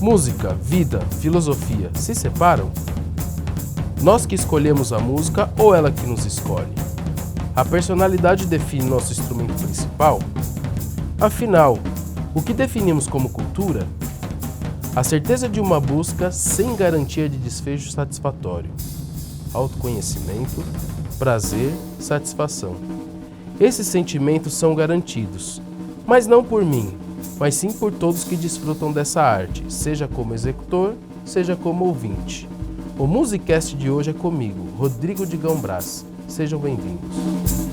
Música, vida, filosofia se separam? Nós que escolhemos a música ou ela que nos escolhe? A personalidade define nosso instrumento principal? Afinal, o que definimos como cultura? A certeza de uma busca sem garantia de desfecho satisfatório. Autoconhecimento, prazer, satisfação. Esses sentimentos são garantidos, mas não por mim, mas sim por todos que desfrutam dessa arte, seja como executor, seja como ouvinte. O Musicast de hoje é comigo, Rodrigo Digão Brás. Sejam bem-vindos.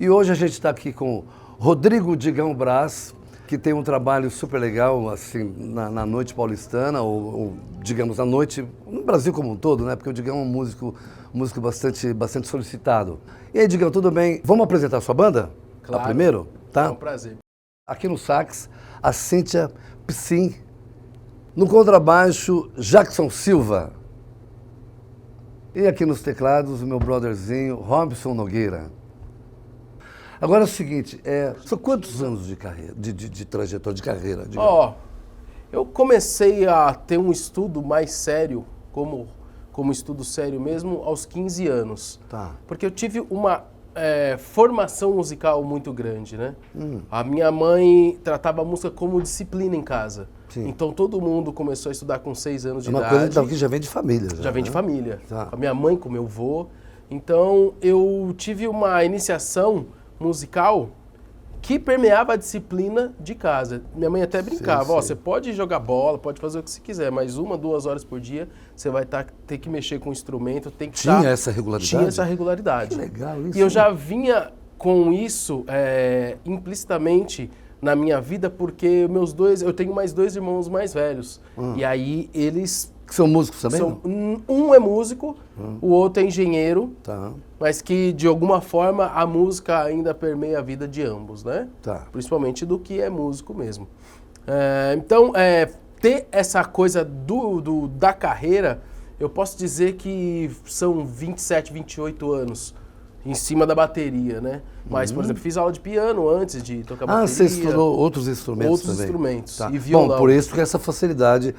E hoje a gente está aqui com Rodrigo Digão Brás, que tem um trabalho super legal assim, na noite paulistana, ou digamos, na noite, no Brasil como um todo, né? Porque o Digão é um músico bastante solicitado. E aí, Digão, tudo bem? Vamos apresentar a sua banda? Claro. Primeiro? Tá? É um prazer. Aqui no sax, a Cíntia Psim. No contrabaixo, Jackson Silva. E aqui nos teclados, o meu brotherzinho, Robson Nogueira. Agora é o seguinte, são quantos anos de carreira, de trajetória de carreira? Eu comecei a ter um estudo mais sério, como estudo sério mesmo, aos 15 anos. Tá. Porque eu tive uma formação musical muito grande, né? A minha mãe tratava a música como disciplina em casa. Sim. Então todo mundo começou a estudar com 6 anos de idade. É uma coisa então, que já vem de família. Já vem de família. Tá. Com a minha mãe, com o meu avô. Então eu tive uma iniciação musical que permeava a disciplina de casa. Minha mãe até brincava, Sim. Você pode jogar bola, pode fazer o que você quiser, mas 1, 2 horas por dia você vai ter que mexer com o instrumento, tem que Tinha essa regularidade? Tinha essa regularidade. Que legal isso. E eu já vinha com isso implicitamente na minha vida, porque eu tenho mais 2 irmãos mais velhos. E aí eles Que são músicos também? Um é músico, o outro é engenheiro, Tá. mas que de alguma forma a música ainda permeia a vida de ambos, né? Tá. Principalmente do que é músico mesmo. Então, ter essa coisa da carreira, eu posso dizer que são 27, 28 anos em cima da bateria, né? Mas, por exemplo, fiz aula de piano antes de tocar bateria. Você estudou outros instrumentos Outros também? instrumentos. Tá. E violão. Bom, por isso que essa facilidade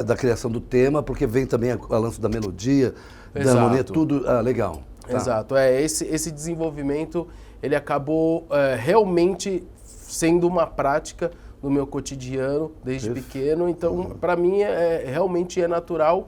da criação do tema, porque vem também a lance da melodia, da Exato. harmonia, tudo legal. Tá. Exato. Esse desenvolvimento, ele acabou realmente sendo uma prática no meu cotidiano desde pequeno. Então, para mim, realmente é natural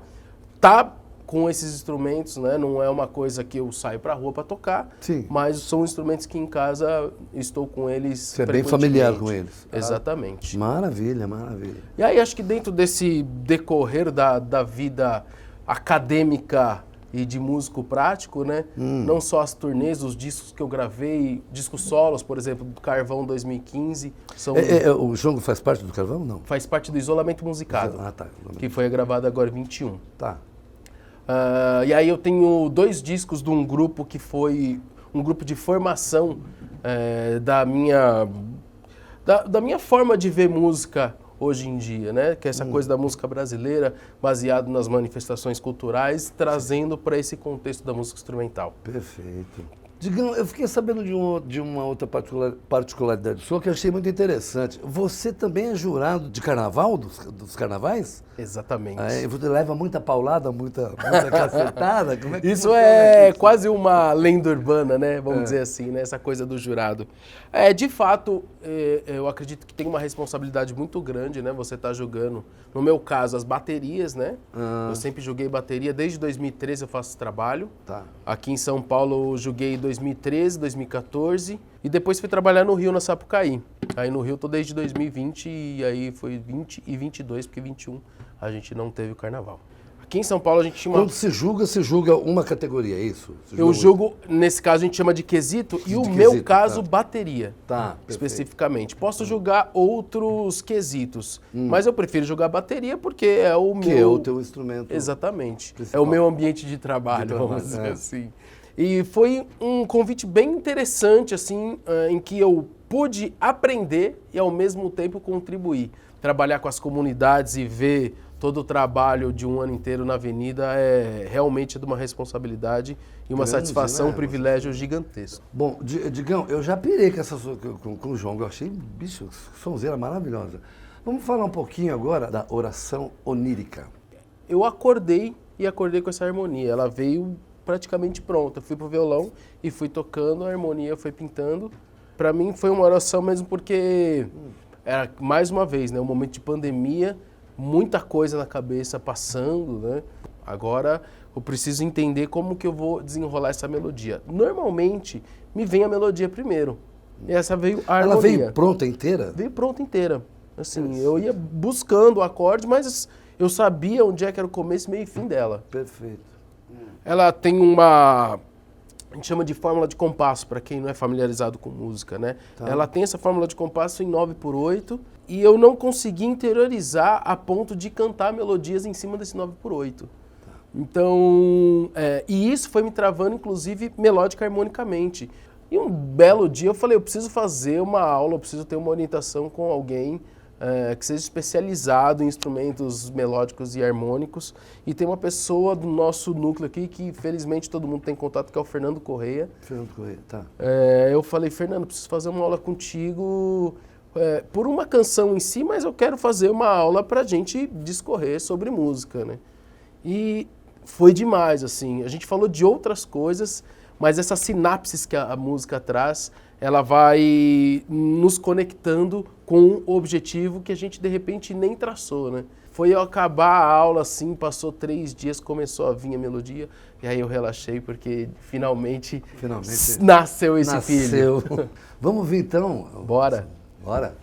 estar com esses instrumentos, né? Não é uma coisa que eu saio para a rua para tocar, Sim. mas são instrumentos que em casa estou com eles. Você é bem familiar com eles. Exatamente. Maravilha, maravilha. E aí acho que dentro desse decorrer da vida acadêmica e de músico prático, né? Não só as turnês, os discos que eu gravei, discos solos, por exemplo, do Carvão 2015, são... O Jongo faz parte do Carvão, não? Faz parte do Isolamento Musicado, Tá. que foi gravado agora em 21. Tá. E aí eu tenho 2 discos de um grupo que foi um grupo de formação da minha forma de ver música hoje em dia, né? Que é essa coisa da música brasileira, baseado nas manifestações culturais, trazendo para esse contexto da música instrumental. Perfeito. Digão, eu fiquei sabendo de uma outra particularidade sua que eu achei muito interessante. Você também é jurado de carnaval, dos carnavais? Exatamente. Você leva muita paulada, muita cacetada? Como é que Isso funciona é isso? quase uma lenda urbana, né? Vamos dizer assim, né? Essa coisa do jurado. De fato, eu acredito que tem uma responsabilidade muito grande, né? Você está jogando, no meu caso, as baterias, né? Eu sempre joguei bateria, desde 2013 eu faço esse trabalho. Tá. Aqui em São Paulo eu joguei 2013, 2014 e depois fui trabalhar no Rio, na Sapucaí. Aí no Rio eu tô desde 2020 e aí foi 20 e 22, porque 21 a gente não teve o carnaval. Aqui em São Paulo a gente tinha uma... Quando se julga uma categoria, é isso? Eu julgo, nesse caso a gente chama de quesito, e o meu caso, bateria. Tá, especificamente. Posso julgar outros quesitos, mas eu prefiro jogar bateria porque é o meu... Que é o teu instrumento. Exatamente. principal. É o meu ambiente de trabalho, vamos dizer assim. E foi um convite bem interessante, assim, em que eu pude aprender e ao mesmo tempo contribuir. Trabalhar com as comunidades e ver todo o trabalho de um ano inteiro na avenida é realmente de uma responsabilidade e uma satisfação, um privilégio gigantesco. Bom, Digão, eu já pirei com o João, eu achei, bicho, sonzeira maravilhosa. Vamos falar um pouquinho agora da oração onírica. Eu acordei com essa harmonia, ela veio praticamente pronta. Fui pro violão e fui tocando, a harmonia foi pintando. Para mim foi uma oração mesmo porque era, mais uma vez, né, um momento de pandemia, muita coisa na cabeça passando, né? Agora eu preciso entender como que eu vou desenrolar essa melodia. Normalmente me vem a melodia primeiro. E essa veio a harmonia. Ela veio pronta inteira? Veio pronta inteira. Assim, eu ia buscando o acorde, mas eu sabia onde é que era o começo, meio e fim dela. Perfeito. Ela tem uma... a gente chama de fórmula de compasso, para quem não é familiarizado com música, né? Tá. Ela tem essa fórmula de compasso em 9/8 e eu não consegui interiorizar a ponto de cantar melodias em cima desse 9/8. Tá. Então, e isso foi me travando, inclusive, melódica harmonicamente. E um belo dia eu falei, eu preciso fazer uma aula, eu preciso ter uma orientação com alguém que seja especializado em instrumentos melódicos e harmônicos. E tem uma pessoa do nosso núcleo aqui que, felizmente, todo mundo tem contato, que é o Fernando Correia. Fernando Correia, tá. Eu falei, Fernando, preciso fazer uma aula contigo por uma canção em si, mas eu quero fazer uma aula pra gente discorrer sobre música, né? E foi demais, assim. A gente falou de outras coisas, mas essas sinapses que a música traz, ela vai nos conectando com o objetivo que a gente, de repente, nem traçou, né? Foi eu acabar a aula, assim, passou 3 dias, começou a vir a melodia, e aí eu relaxei, porque finalmente nasceu esse filho. Vamos ver, então? Bora. Bora.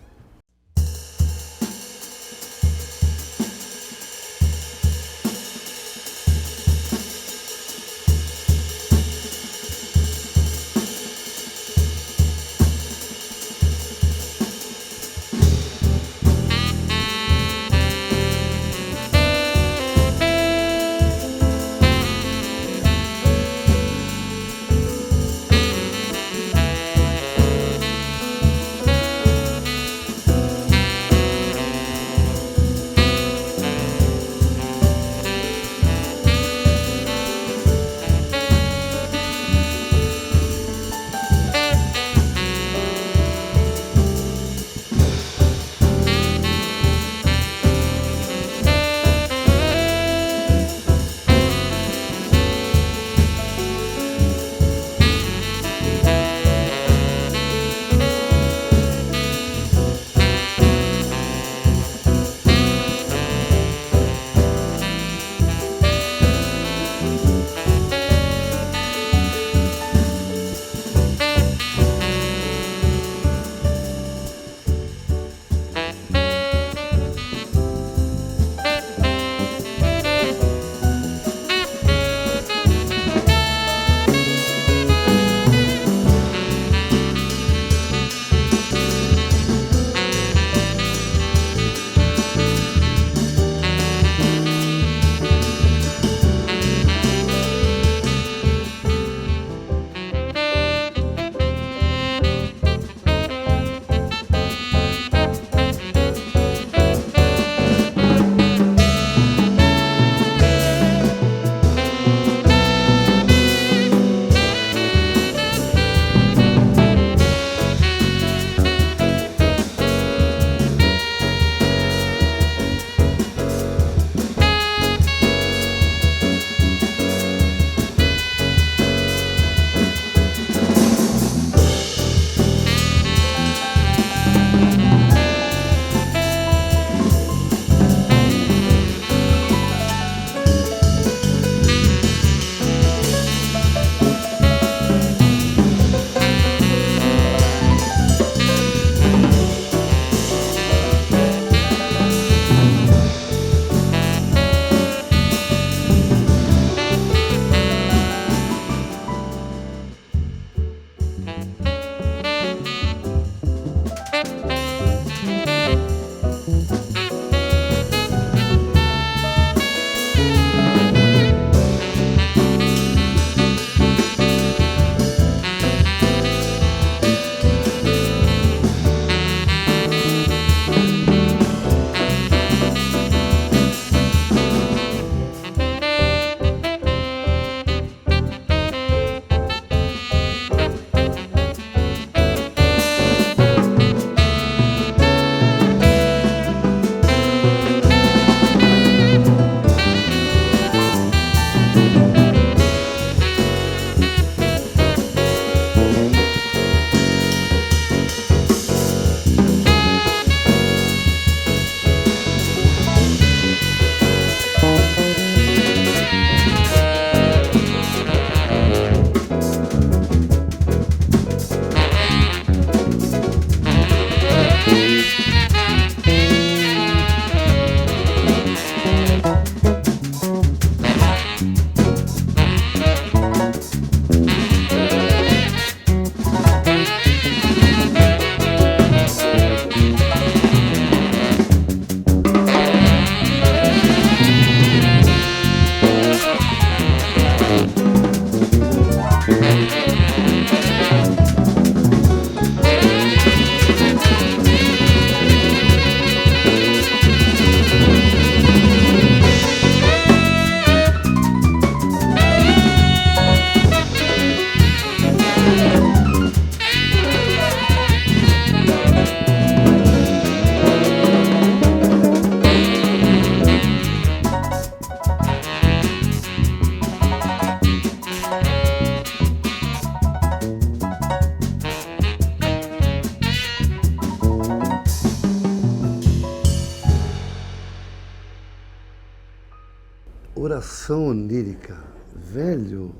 Oração onírica. Velho,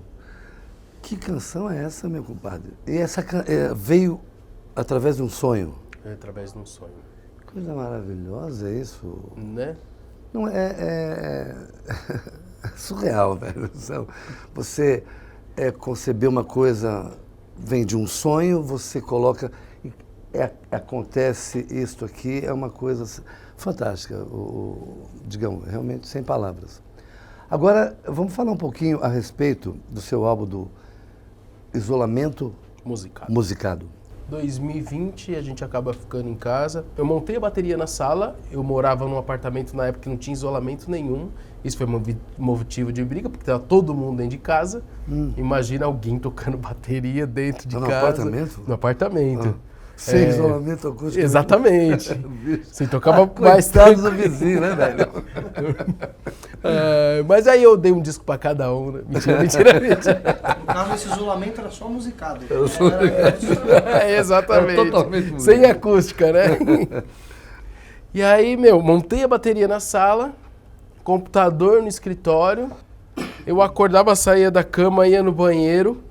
que canção é essa, meu compadre? E essa veio através de um sonho? É através de um sonho. Coisa maravilhosa isso. Né? Não é surreal, velho. Você conceber uma coisa, vem de um sonho, você coloca, acontece isto aqui, é uma coisa fantástica, digamos, realmente sem palavras. Agora, vamos falar um pouquinho a respeito do seu álbum do Isolamento Musicado. 2020, a gente acaba ficando em casa. Eu montei a bateria na sala, eu morava num apartamento na época que não tinha isolamento nenhum. Isso foi motivo de briga, porque estava todo mundo dentro de casa. Imagina alguém tocando bateria dentro de casa. No apartamento? No apartamento. Sem isolamento acústico. Exatamente. Você tocava bastante do vizinho, né, velho? Mas aí eu dei um disco pra cada um, né? Mentira. No caso, esse isolamento era só musicado. Exatamente. Era totalmente sem acústica, né? E aí, montei a bateria na sala, computador no escritório, eu acordava, saía da cama, ia no banheiro,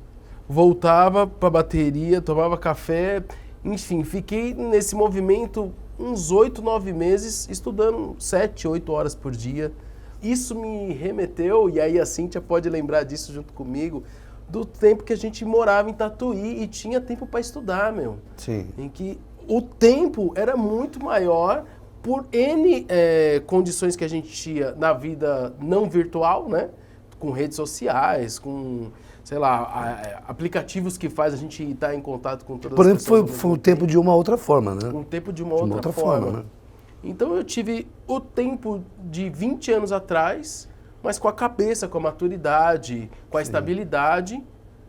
voltava pra bateria, tomava café. Enfim, fiquei nesse movimento uns 8, 9 meses, estudando 7, 8 horas por dia. Isso me remeteu, e aí a Cíntia pode lembrar disso junto comigo, do tempo que a gente morava em Tatuí e tinha tempo para estudar, meu. Sim. Em que o tempo era muito maior por N condições que a gente tinha na vida não virtual, né? Com redes sociais, com... sei lá, aplicativos que faz a gente estar em contato com todas as pessoas. Por exemplo, foi um tempo de uma outra forma, né? Um tempo de uma outra forma. Né? Então eu tive o tempo de 20 anos atrás, mas com a cabeça, com a maturidade, com a estabilidade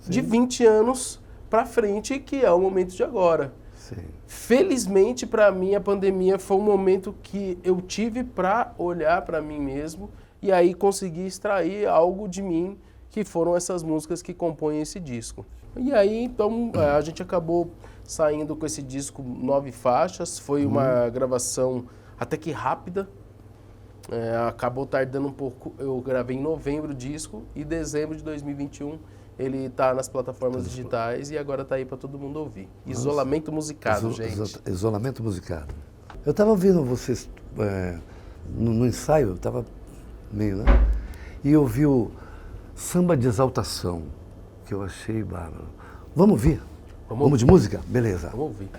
de 20 anos para frente, que é o momento de agora. Sim. Felizmente, para mim, a pandemia foi um momento que eu tive para olhar para mim mesmo e aí conseguir extrair algo de mim, que foram essas músicas que compõem esse disco. E aí, então, a gente acabou saindo com esse disco 9 faixas, foi uma gravação até que rápida, acabou tardando um pouco, eu gravei em novembro o disco e em dezembro de 2021 ele está nas plataformas digitais e agora está aí para todo mundo ouvir. Nossa. Isolamento Musicado, gente. Isolamento Musicado. Eu estava ouvindo vocês no ensaio, eu estava meio, né? E eu vi o Samba de Exaltação, que eu achei bárbaro. Vamos ouvir? Vamos de música? Beleza. Vamos ouvir.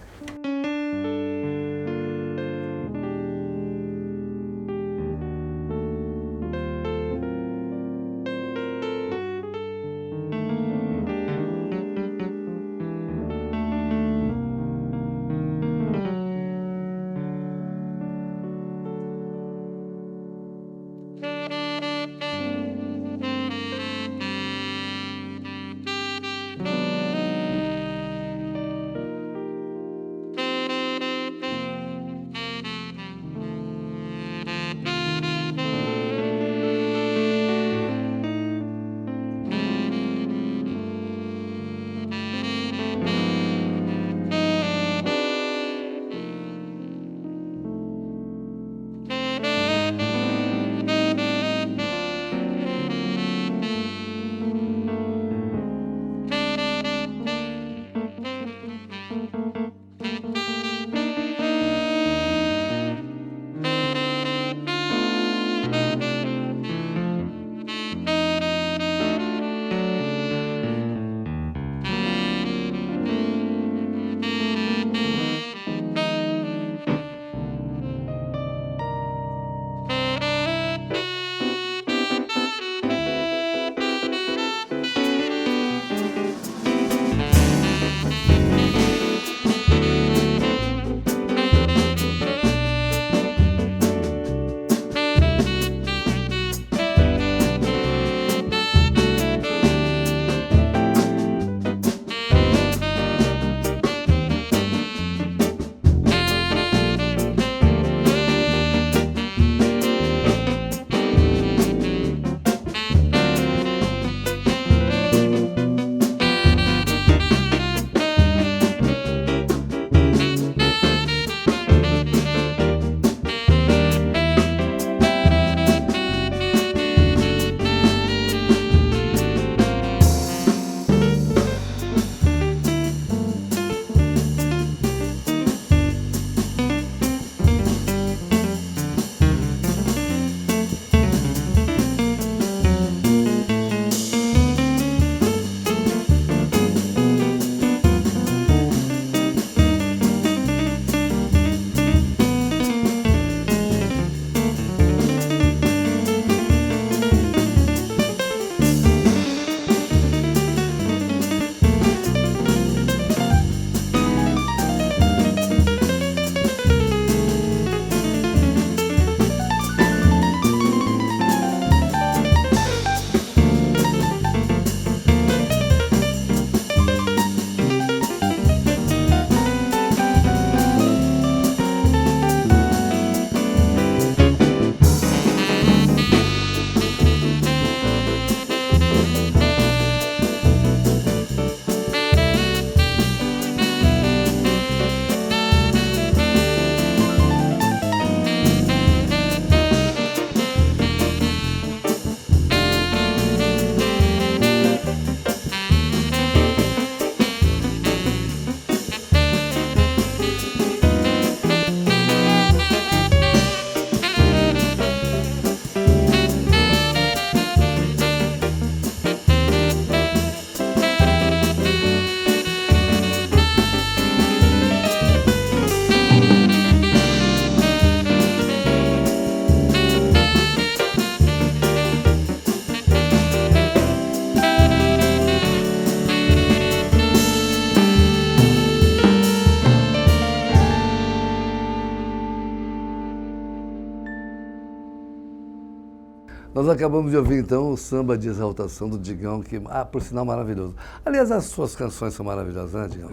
Nós acabamos de ouvir, então, o Samba de Exaltação do Digão, que, por sinal, maravilhoso. Aliás, as suas canções são maravilhosas, né, Digão?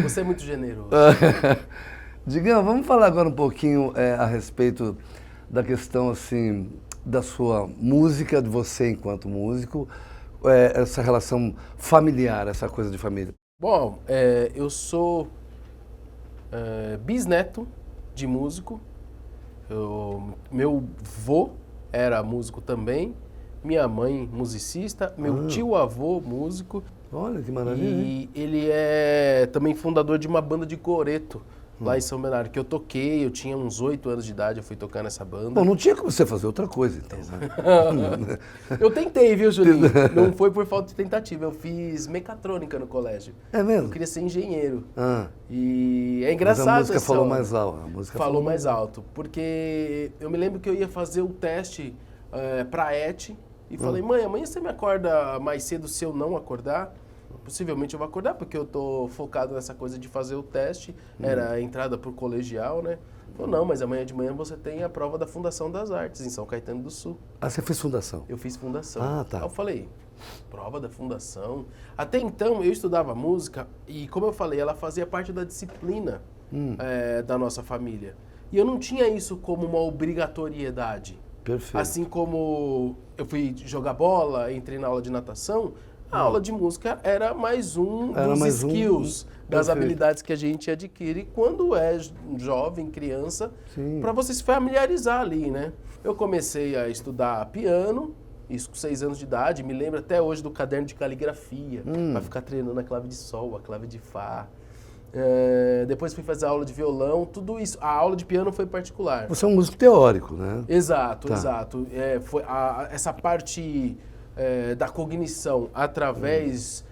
Você é muito generoso. Digão, vamos falar agora um pouquinho a respeito da questão, assim, da sua música, de você enquanto músico, essa relação familiar, essa coisa de família. Bom, eu sou bisneto de músico. Meu vô era músico também, minha mãe musicista, meu tio-avô músico. Olha que maravilha. E ele é também fundador de uma banda de coreto lá em São Bernardo, que eu toquei, eu tinha uns 8 anos de idade, eu fui tocar nessa banda. Bom, não tinha como você fazer outra coisa, então. Né? Eu tentei, viu, Julinho? Não foi por falta de tentativa, eu fiz mecatrônica no colégio. É mesmo? Eu queria ser engenheiro. Ah. E é engraçado. Mas a música essa falou hora. mais alto. A música falou mais alto, porque eu me lembro que eu ia fazer o teste pra ET e falei, mãe, amanhã você me acorda mais cedo se eu não acordar? Possivelmente eu vou acordar, porque eu tô focado nessa coisa de fazer o teste, era a entrada pro colegial, né? Falou, não, mas amanhã de manhã você tem a prova da Fundação das Artes, em São Caetano do Sul. Ah, você fez fundação? Eu fiz fundação. Ah, tá. Aí eu falei, prova da fundação? Até então eu estudava música e, como eu falei, ela fazia parte da disciplina da nossa família. E eu não tinha isso como uma obrigatoriedade. Perfeito. Assim como eu fui jogar bola, entrei na aula de natação, a aula de música era mais um dos skills, das habilidades que a gente adquire quando é jovem, criança, para você se familiarizar ali, né? Eu comecei a estudar piano, isso com 6 anos de idade, me lembro até hoje do caderno de caligrafia, para ficar treinando a clave de sol, a clave de fá. Depois fui fazer aula de violão, tudo isso. A aula de piano foi particular. Você é um músico teórico, né? Exato, exato. Foi essa parte da cognição através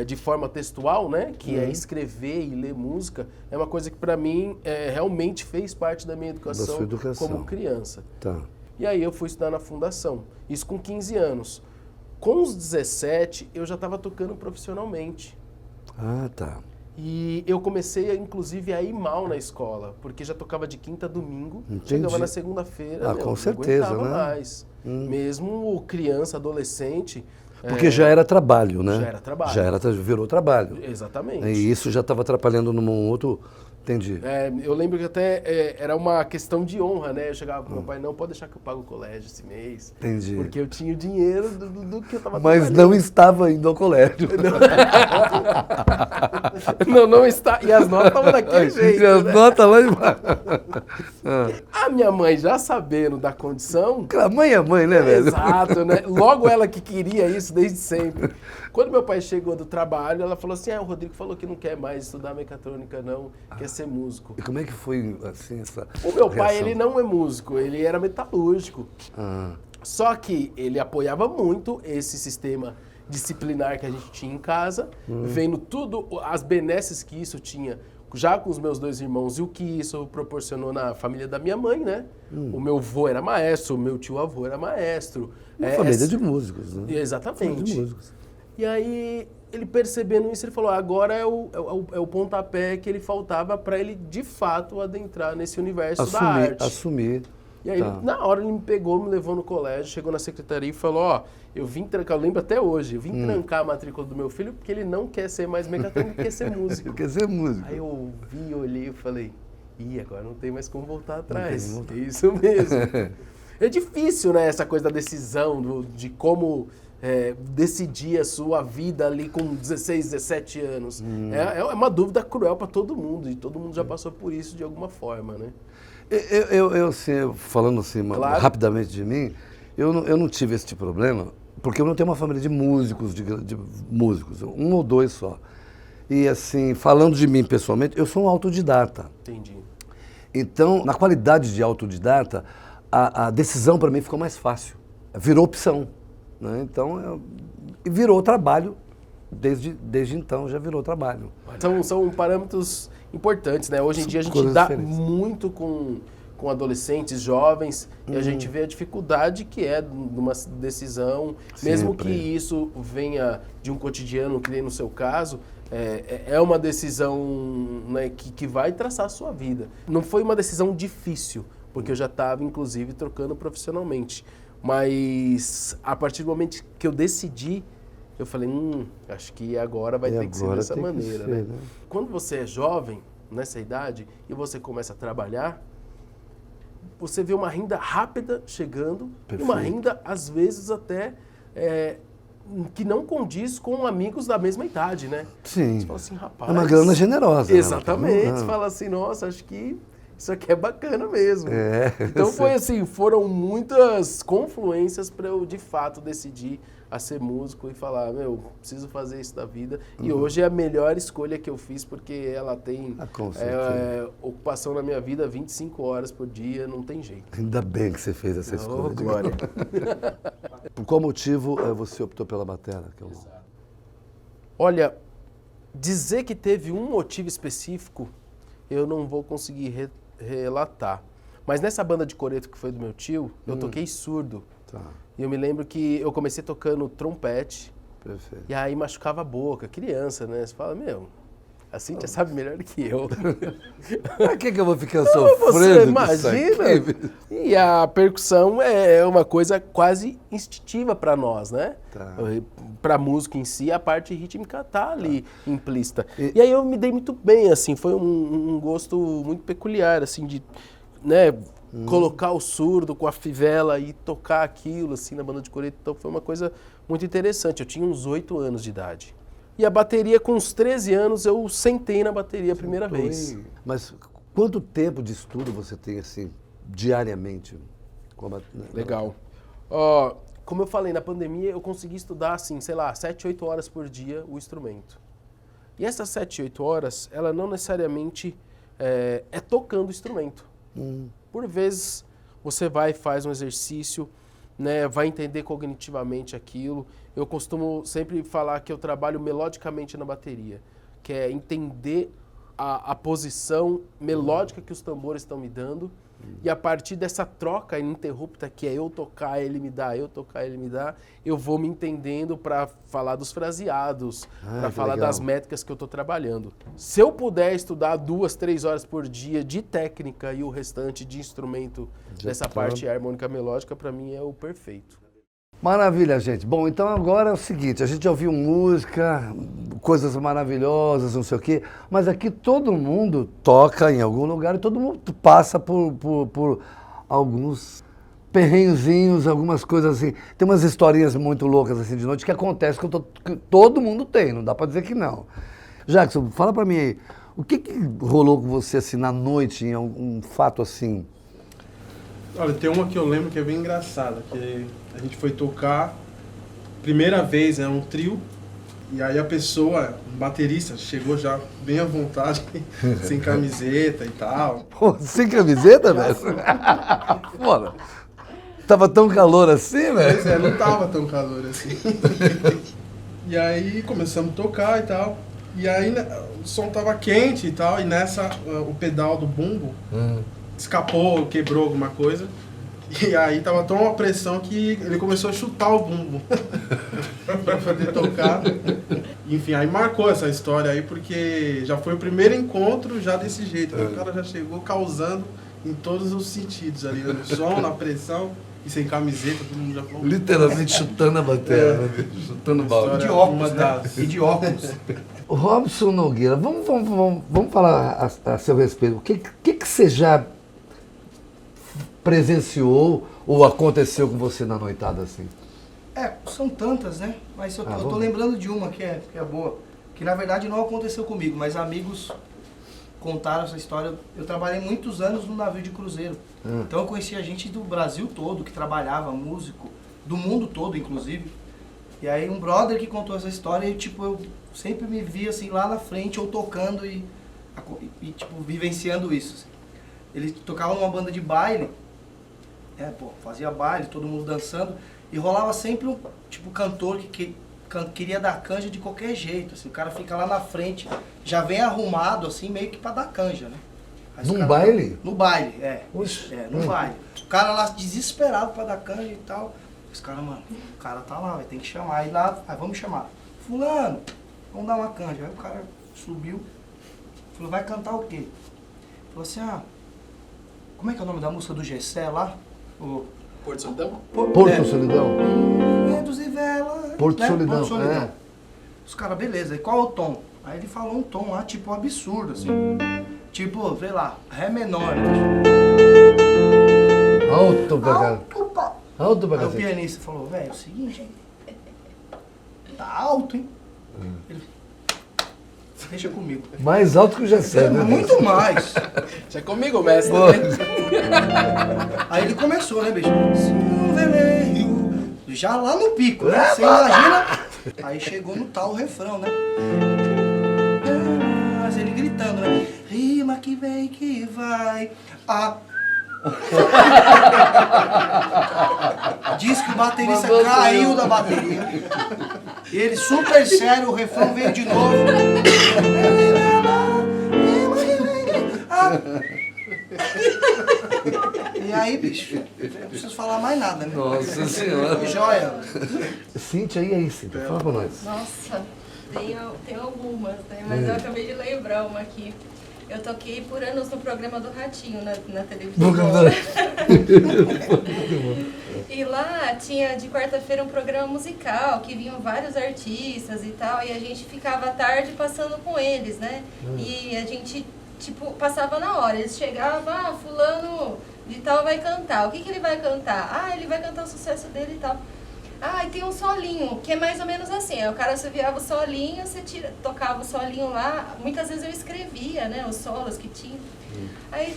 de forma textual, né? Que é escrever e ler música, é uma coisa que para mim realmente fez parte da minha educação, da sua educação como criança. Tá. E aí eu fui estudar na fundação, isso com 15 anos. Com os 17, eu já estava tocando profissionalmente. Ah, tá. E eu comecei, inclusive, a ir mal na escola, porque já tocava de quinta a domingo, Entendi. chegava na segunda-feira, com não certeza, aguentava né? mais. Mesmo criança, adolescente... Porque já era trabalho, né? Já era trabalho. Virou trabalho. Exatamente. E isso já estava atrapalhando num outro... Entendi. Eu lembro que até era uma questão de honra, né? Eu chegava pro meu pai, não, pode deixar que eu pago o colégio esse mês. Entendi. Porque eu tinha o dinheiro do que eu estava Mas não estava indo ao colégio. Não está. E as notas estavam daquele jeito. E as notas lá embaixo. A minha mãe, já sabendo da condição... A mãe é mãe, né, velho? Exato, né? Logo ela que queria isso desde sempre. Quando meu pai chegou do trabalho, ela falou assim, o Rodrigo falou que não quer mais estudar mecatrônica, não, quer ser músico. E como é que foi, assim, essa O meu pai, reação? ele não é músico, ele era metalúrgico. Só que ele apoiava muito esse sistema disciplinar que a gente tinha em casa, vendo tudo, as benesses que isso tinha, já com os meus 2 irmãos, e o que isso proporcionou na família da minha mãe, né? O meu avô era maestro, o meu tio-avô era maestro. Uma família de músicos, né? Exatamente. Família de músicos. E aí, ele percebendo isso, ele falou, agora é o pontapé que ele faltava para ele, de fato, adentrar nesse universo da arte. Assumir. E aí, na hora, ele me pegou, me levou no colégio, chegou na secretaria e falou, eu vim trancar, eu lembro até hoje, eu vim trancar a matrícula do meu filho porque ele não quer ser mais mecatrônico, ele quer ser músico. Ele quer ser músico. Aí eu vi, olhei e falei, agora não tem mais como voltar atrás. É isso mesmo. É difícil, né, essa coisa da decisão, de como decidir a sua vida ali com 16, 17 anos. É uma dúvida cruel para todo mundo, e todo mundo já passou por isso de alguma forma, né? Eu assim, falando assim, rapidamente de mim, eu não tive esse tipo de problema, porque eu não tenho uma família de músicos, de músicos, 1 ou 2 só. E assim, falando de mim pessoalmente, eu sou um autodidata. Entendi. Então, na qualidade de autodidata, a decisão para mim ficou mais fácil. Virou opção, né? Então, virou trabalho. Desde então já virou trabalho. São parâmetros importantes, né? Hoje em dia a gente dá muito com adolescentes, jovens, e a gente vê a dificuldade que é de uma decisão, mesmo que isso venha de um cotidiano, que nem no seu caso, é uma decisão, né, que vai traçar a sua vida. Não foi uma decisão difícil, porque eu já estava, inclusive, trocando profissionalmente. Mas a partir do momento que eu decidi, eu falei, acho que agora vai ter que ser dessa maneira, né? Quando você é jovem, nessa idade, e você começa a trabalhar, você vê uma renda rápida chegando, e uma renda, às vezes, até que não condiz com amigos da mesma idade, né? Sim. Você fala assim, rapaz... É uma grana generosa. Exatamente. Você fala assim, nossa, acho que isso aqui é bacana mesmo. Então foi assim, foram muitas confluências para eu, de fato, decidir a ser músico e falar, preciso fazer isso da vida. E hoje é a melhor escolha que eu fiz, porque ela tem ocupação na minha vida 25 horas por dia, não tem jeito. Ainda bem que você fez essa escolha. Glória. Por qual motivo você optou pela bateria? Olha, dizer que teve um motivo específico, eu não vou conseguir relatar. Mas nessa banda de coreto que foi do meu tio, eu toquei surdo. Tá. E eu me lembro que eu comecei tocando trompete. Perfeito. E aí machucava a boca, criança, né? Você fala, a Cíntia sabe melhor do que eu. Pra que eu vou ficar sofrendo? Você imagina? E a percussão é uma coisa quase instintiva para nós, né? Tá. Para música em si, a parte rítmica tá ali implícita. E aí eu me dei muito bem, assim, foi um gosto muito peculiar, assim, de, né, colocar o surdo com a fivela e tocar aquilo, assim, na banda de coreto. Então foi uma coisa muito interessante. Eu tinha uns 8 anos de idade. E a bateria, com uns 13 anos, eu sentei na bateria a primeira vez. Mas quanto tempo de estudo você tem, assim, diariamente? Legal. Como eu falei, na pandemia eu consegui estudar, assim, sei lá, 7, 8 horas por dia o instrumento. E essas 7, 8 horas, ela não necessariamente é tocando o instrumento. Por vezes, você vai e faz um exercício, né, vai entender cognitivamente aquilo. Eu costumo sempre falar que eu trabalho melodicamente na bateria, que é entender a posição melódica que os tambores estão me dando, e a partir dessa troca ininterrupta, que é eu tocar, ele me dá, eu tocar, ele me dá, eu vou me entendendo para falar dos fraseados, para falar das métricas que eu estou trabalhando. Se eu puder estudar 2, 3 horas por dia de técnica e o restante de instrumento dessa parte harmônica melódica, para mim é o perfeito. Maravilha, gente. Bom, então agora é o seguinte, a gente ouviu música, coisas maravilhosas, não sei o quê, mas aqui todo mundo toca em algum lugar e todo mundo passa por alguns perrenhozinhos, algumas coisas assim. Tem umas historinhas muito loucas assim de noite que acontecem que todo mundo tem, não dá pra dizer que não. Jackson, fala pra mim aí, o que rolou com você assim na noite, em algum fato assim? Olha, tem uma que eu lembro que é bem engraçada, que a gente foi tocar, primeira vez, um trio, e aí a pessoa, um baterista, chegou já bem à vontade, sem camiseta e tal. Pô, sem camiseta, velho? Pô, tava tão calor assim, velho? Pois não tava tão calor assim. E aí começamos a tocar e tal, e aí o som tava quente e tal, e nessa o pedal do bumbo escapou, quebrou alguma coisa. E aí tava tão uma pressão que ele começou a chutar o bumbo pra poder tocar. Enfim, aí marcou essa história aí, porque já foi o primeiro encontro já desse jeito. O cara já chegou causando em todos os sentidos ali, no som, na pressão, e sem camiseta, todo mundo já falou. Literalmente chutando a bateria, chutando o balde. De óculos, né? E de óculos. Robson Nogueira, vamos falar a seu respeito. O que você já presenciou ou aconteceu com você na noitada assim? São tantas, né? Mas eu tô lembrando de uma que é boa. Que na verdade não aconteceu comigo, mas amigos contaram essa história. Eu trabalhei muitos anos no navio de cruzeiro. Então eu conhecia gente do Brasil todo que trabalhava, músico, do mundo todo inclusive. E aí um brother que contou essa história e tipo, eu sempre me via assim lá na frente, ou tocando e tipo, vivenciando isso. Assim. Ele tocava numa banda de baile, fazia baile, todo mundo dançando, e rolava sempre um tipo cantor que queria dar canja de qualquer jeito, assim, o cara fica lá na frente, já vem arrumado assim, meio que pra dar canja, né? Num baile? No baile, no baile. O cara lá desesperado pra dar canja e tal. Os caras, mano, o cara tá lá, tem que chamar. Aí lá, vamos chamar. Fulano, vamos dar uma canja. Aí o cara subiu, falou, vai cantar o quê? Falou assim, como é que é o nome da música do Gessé lá? Porto Solidão? Porto Solidão. Ventos e velas. Porto né? Solidão, Porto Solidão. é. Os caras, beleza, e qual é o tom? Aí ele falou um tom lá, tipo, absurdo, assim. Tipo, sei lá, Ré menor. Alto pra cá. Alto, pá. Alto pra Aí o cá. pianista falou, velho, é o seguinte, tá alto, hein? Ele, deixa comigo. Mais alto que o Gessé, né? Muito mais. Já é comigo, mestre. Pô. Aí ele começou, né, bicho? Vermelho, já lá no pico, né? Você imagina? Aí chegou no tal refrão, né? Mas ele gritando, né? Rima que vem que vai. Diz que o baterista caiu da bateria. E ele super sério, o refrão veio de novo. E aí, bicho, não preciso falar mais nada, né? Nossa Senhora. Joia. Cíntia, e aí, Cíntia? Fala pra nós. Nossa, tem algumas, né? Mas eu acabei de lembrar uma aqui. Eu toquei por anos no programa do Ratinho na televisão. E lá tinha de quarta-feira um programa musical, que vinham vários artistas e tal, e a gente ficava à tarde passando com eles, né? E a gente, tipo, passava na hora. Eles chegavam, fulano de tal vai cantar. O que ele vai cantar? Ele vai cantar o sucesso dele e tal. E tem um solinho, que é mais ou menos assim. Aí o cara assoviava o solinho, você tocava o solinho lá. Muitas vezes eu escrevia, né, os solos que tinha. Aí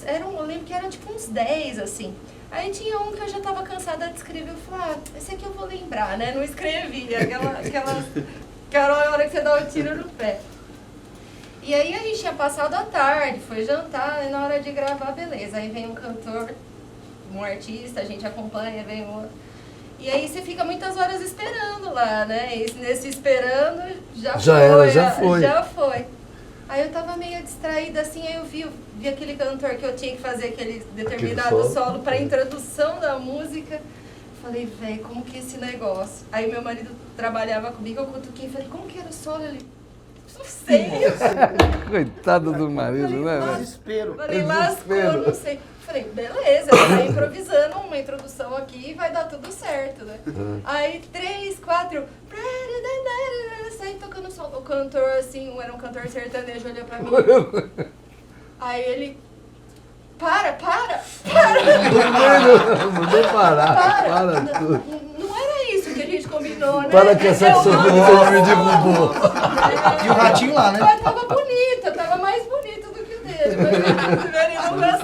eu lembro que eram tipo uns 10, assim. Aí tinha um que eu já tava cansada de escrever. Eu falei, esse aqui eu vou lembrar, né? Não escrevia, aquela hora que você dá o tiro no pé. E aí a gente tinha passado a tarde, foi jantar, e na hora de gravar, beleza. Aí vem um cantor, um artista, a gente acompanha, vem um outro. E aí você fica muitas horas esperando lá, né? E nesse esperando, já foi. Aí eu tava meio distraída assim, aí eu vi aquele cantor que eu tinha que fazer aquele determinado solo para introdução da música. Falei, velho, como que é esse negócio? Aí meu marido trabalhava comigo, eu cutuquei e falei, como que era o solo? Ele, não sei. Coitado do marido, né, velho? Desespero. Falei, lascou, não sei. Falei, beleza, ele tá improvisando uma introdução aqui e vai dar tudo certo, né? Aí, 3, 4, saí tocando só. O cantor, assim, era um cantor sertanejo, olhou pra mim. Aí ele, para! Não parar, para tudo. Não era isso que a gente combinou, né? Para que essa saxofone me derrubou. E o ratinho lá, né? Mas tava bonito, tava mais bonito do que o dele, mas ele não gostou.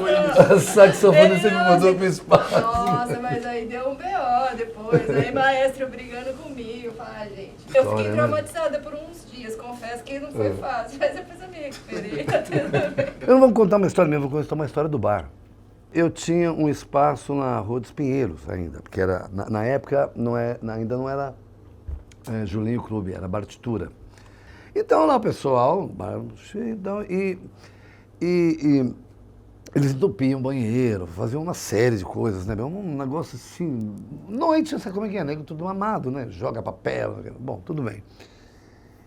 A saxofone Ele você me não, mandou assim, pro espaço. Nossa, mas aí deu um BO depois, aí maestro brigando comigo, gente. Eu fiquei Olha, traumatizada por uns dias, confesso que não foi fácil, mas depois eu me recuperei. Eu não vou contar uma história minha, vou contar uma história do bar. Eu tinha um espaço na Rua dos Pinheiros ainda, porque era, na época ainda não era Julinho Clube, era Partitura. Então lá o pessoal, bar cheio, e eles entupiam o banheiro, faziam uma série de coisas, né? Um negócio assim, noite, sabe como é que é, nego? Tudo amado, né? Joga papel, bom, tudo bem.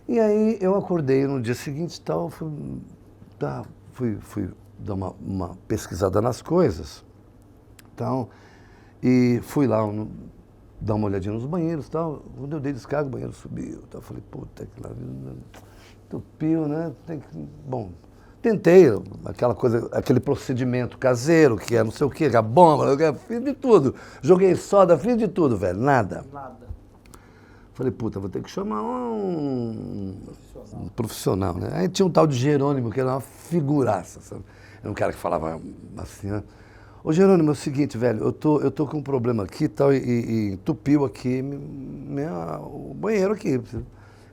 E aí eu acordei no dia seguinte e tal, fui dar uma pesquisada nas coisas, então, e fui lá dar uma olhadinha nos banheiros e tal. Quando eu dei descarga, o banheiro subiu, tal. Falei, puta, que lá entupiu, né? Bom, tentei aquela coisa, aquele procedimento caseiro, que é não sei o que, a bomba, fiz de tudo. Joguei soda, fiz de tudo, velho, nada. Falei, puta, vou ter que chamar um profissional, né? Aí tinha um tal de Jerônimo, que era uma figuraça, sabe? Era um cara que falava assim, né? Ô Jerônimo, é o seguinte, velho, eu tô com um problema aqui tal, e entupiu aqui o banheiro aqui.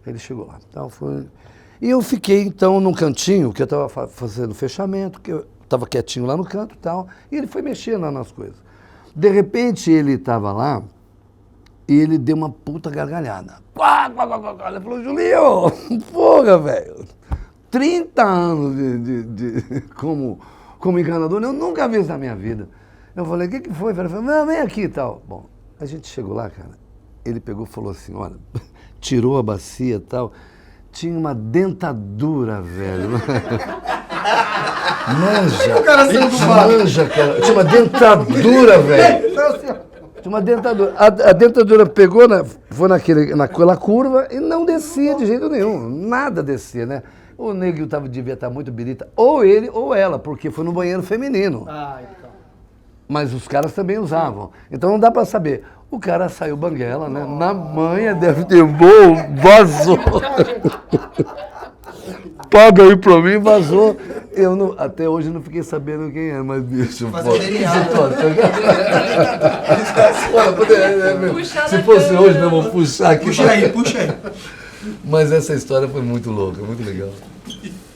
Ele chegou lá. Então, e eu fiquei, então, num cantinho, que eu estava fazendo fechamento, que eu estava quietinho lá no canto e tal, e ele foi mexendo lá nas coisas. De repente, ele estava lá, e ele deu uma puta gargalhada. Ele falou, Julinho, porra, velho. 30 anos como encanador, eu nunca vi isso na minha vida. Eu falei, o que foi? Ele falou, não, vem aqui e tal. Bom, a gente chegou lá, cara, ele pegou e falou assim, olha, tirou a bacia e tal, tinha uma dentadura, velho. Manja. O cara saiu do bar. Manja, cara. Tinha uma dentadura, velho. Tinha uma dentadura. A dentadura pegou, foi naquela curva e não descia de jeito nenhum. Nada descia, né? O nego devia estar muito birita. Ou ele ou ela, porque foi no banheiro feminino. Então. Mas os caras também usavam. Então não dá pra saber. O cara saiu banguela, né? Na manha deve ter vazou. Paga aí pra mim, vazou. Até hoje não fiquei sabendo quem é, mas bicho, pô. Se fosse hoje, eu vou puxar aqui. Puxa aí. Mas essa história foi muito louca, muito legal.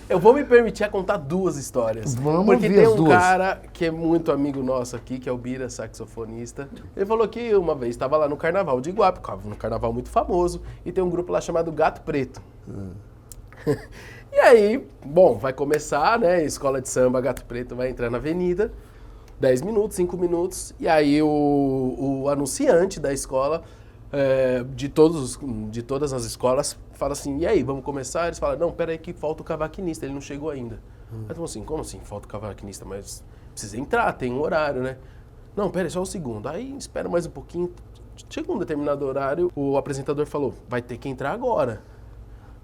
Eu vou me permitir contar duas histórias. Vamos porque ver tem as um duas. cara que é muito amigo nosso aqui, que é o Bira, saxofonista. Ele falou que uma vez estava lá no Carnaval de Iguape, um carnaval muito famoso, e tem um grupo lá chamado Gato Preto. E aí, bom, vai começar, né? Escola de samba Gato Preto vai entrar na avenida, 10 minutos, 5 minutos, e aí o anunciante da escola, de todas as escolas, fala assim, e aí, vamos começar? Eles falam, não, peraí que falta o cavaquinista, ele não chegou ainda. Aí falam assim, como assim, falta o cavaquinista? Mas precisa entrar, tem um horário, né? Não, peraí, só um segundo. Aí espera mais um pouquinho, chega um determinado horário, o apresentador falou, vai ter que entrar agora.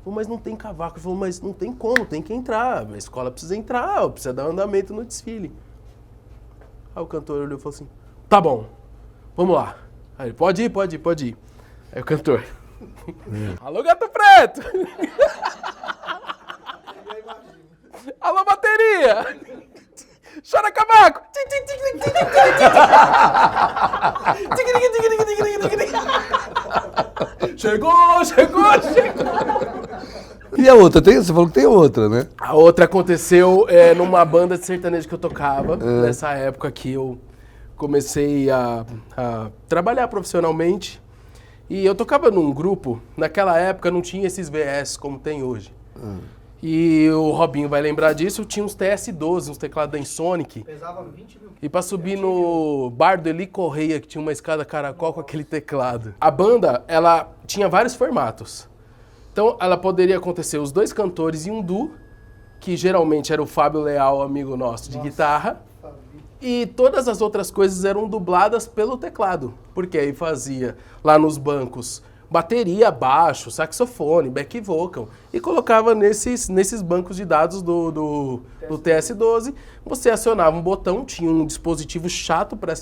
Falei, mas não tem cavaco. Ele falou, mas não tem como, tem que entrar. A escola precisa entrar, precisa dar andamento no desfile. Aí o cantor olhou e falou assim, tá bom, vamos lá. Aí ele, pode ir. Aí o cantor, alô, Gato Preto! Alô, bateria! Chora, cavaco! Chegou! E a outra? Você falou que tem outra, né? A outra aconteceu numa banda de sertanejo que eu tocava, nessa época que eu comecei a trabalhar profissionalmente. E eu tocava num grupo, naquela época não tinha esses VS como tem hoje. E o Robinho vai lembrar disso, tinha uns TS-12, uns teclados da Ensonic. Pesava 20 mil. E pra subir no bar do Eli Correia, que tinha uma escada caracol com aquele teclado. A banda, ela tinha vários formatos. Então, ela poderia acontecer os dois cantores e um duo, que geralmente era o Fábio Leal, amigo nosso, de guitarra. E todas as outras coisas eram dubladas pelo teclado. Porque aí fazia lá nos bancos bateria, baixo, saxofone, back vocal. E colocava nesses bancos de dados do TS-12. Você acionava um botão, tinha um dispositivo chato para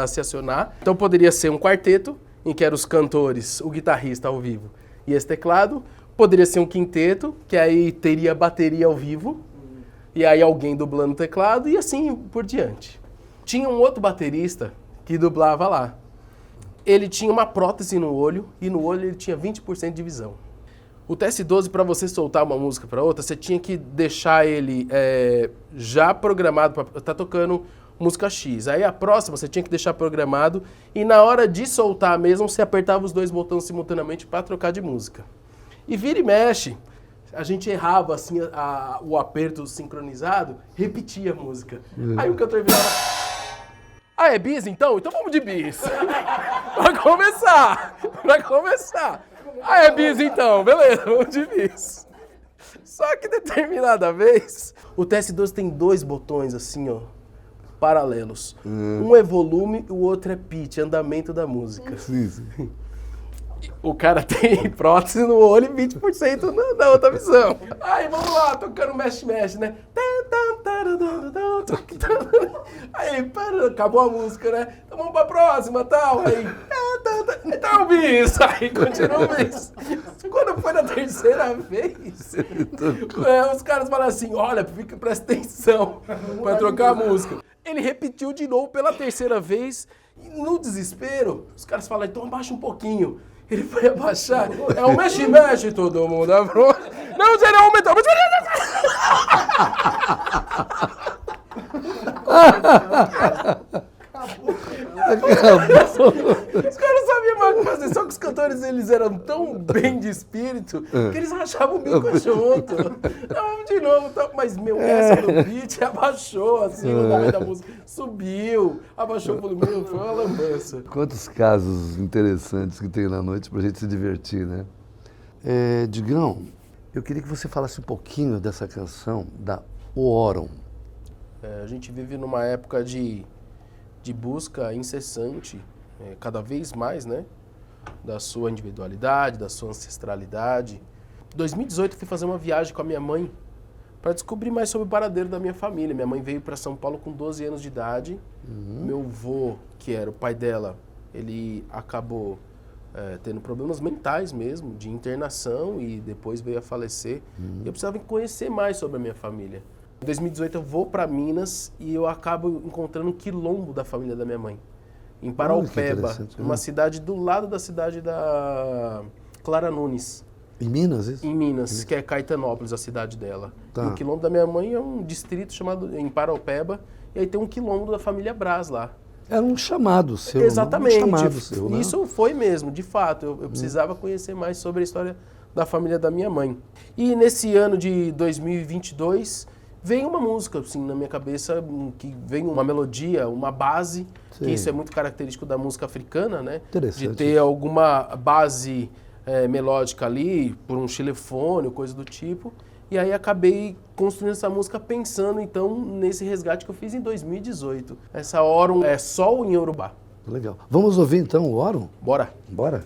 se acionar. Então poderia ser um quarteto, em que eram os cantores, o guitarrista ao vivo e esse teclado. Poderia ser um quinteto, que aí teria bateria ao vivo. E aí alguém dublando o teclado e assim por diante. Tinha um outro baterista que dublava lá. Ele tinha uma prótese no olho e no olho ele tinha 20% de visão. O TS-12, para você soltar uma música para outra, você tinha que deixar ele já programado para estar tocando música X. Aí a próxima você tinha que deixar programado e na hora de soltar mesmo, você apertava os dois botões simultaneamente para trocar de música. E vira e mexe, a gente errava assim o aperto sincronizado, repetia a música. Aí o cantor virava... Ah, é bis então? Então vamos de bis. Pra começar. Ah, é bis então? Beleza, vamos de bis. Só que determinada vez, o TS-12 tem dois botões assim, ó, paralelos. Um é volume e o outro é pitch, andamento da música. Sim. O cara tem prótese no olho e 20% na outra visão. Aí vamos lá, tocando mexe-mexe, né? Aí, acabou a música, né? Então vamos pra próxima, tal. Aí, então bis. Aí continua o bis. Quando foi na terceira vez, os caras falaram assim, olha, presta atenção pra trocar a música. Ele repetiu de novo pela terceira vez e no desespero, os caras falaram, então abaixa um pouquinho. Ele foi abaixar, é um mexe-mexe, todo mundo abriu. Não, você não aumentou, mas... Os caras sabiam mais o que fazer, só que os cantores eles eram tão bem de espírito que eles rachavam o bico junto. Não, de novo, mas meu essa do beat abaixou assim o nome da música, subiu, abaixou o volume, foi uma lambança. Quantos casos interessantes que tem na noite pra gente se divertir, né? Digão, eu queria que você falasse um pouquinho dessa canção da O Oron. A gente vive numa época de busca incessante, cada vez mais, né? Da sua individualidade, da sua ancestralidade. Em 2018 eu fui fazer uma viagem com a minha mãe para descobrir mais sobre o paradeiro da minha família. Minha mãe veio para São Paulo com 12 anos de idade. Meu avô, que era o pai dela, ele acabou tendo problemas mentais mesmo, de internação, e depois veio a falecer. E eu precisava conhecer mais sobre a minha família. Em 2018 eu vou para Minas e eu acabo encontrando um quilombo da família da minha mãe, em Paraupeba, uma cidade do lado da cidade da Clara Nunes. Em Minas, isso? Em Minas, que é Caetanópolis, a cidade dela. Tá. E o quilombo da minha mãe é um distrito chamado em Paraupeba, e aí tem um quilombo da família Brás lá. Era um chamado seu. Exatamente. Um chamado seu, né? Isso foi mesmo, de fato. Eu precisava conhecer mais sobre a história da família da minha mãe. E nesse ano de 2022, veio uma música assim, na minha cabeça, que vem uma melodia, uma base, Sim. que isso é muito característico da música africana, né? Interessante. De ter alguma base melódica ali, por um xilofone ou coisa do tipo. E aí acabei construindo essa música pensando, então, nesse resgate que eu fiz em 2018. Essa Orum é sol em Yorubá. Legal. Vamos ouvir então o Orum? Bora. Bora.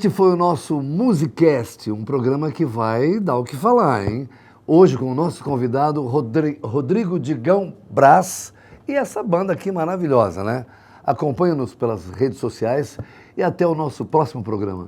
Este foi o nosso Musicast, um programa que vai dar o que falar, hein? Hoje com o nosso convidado Rodrigo Digão Brás e essa banda aqui maravilhosa, né? Acompanhe-nos pelas redes sociais e até o nosso próximo programa.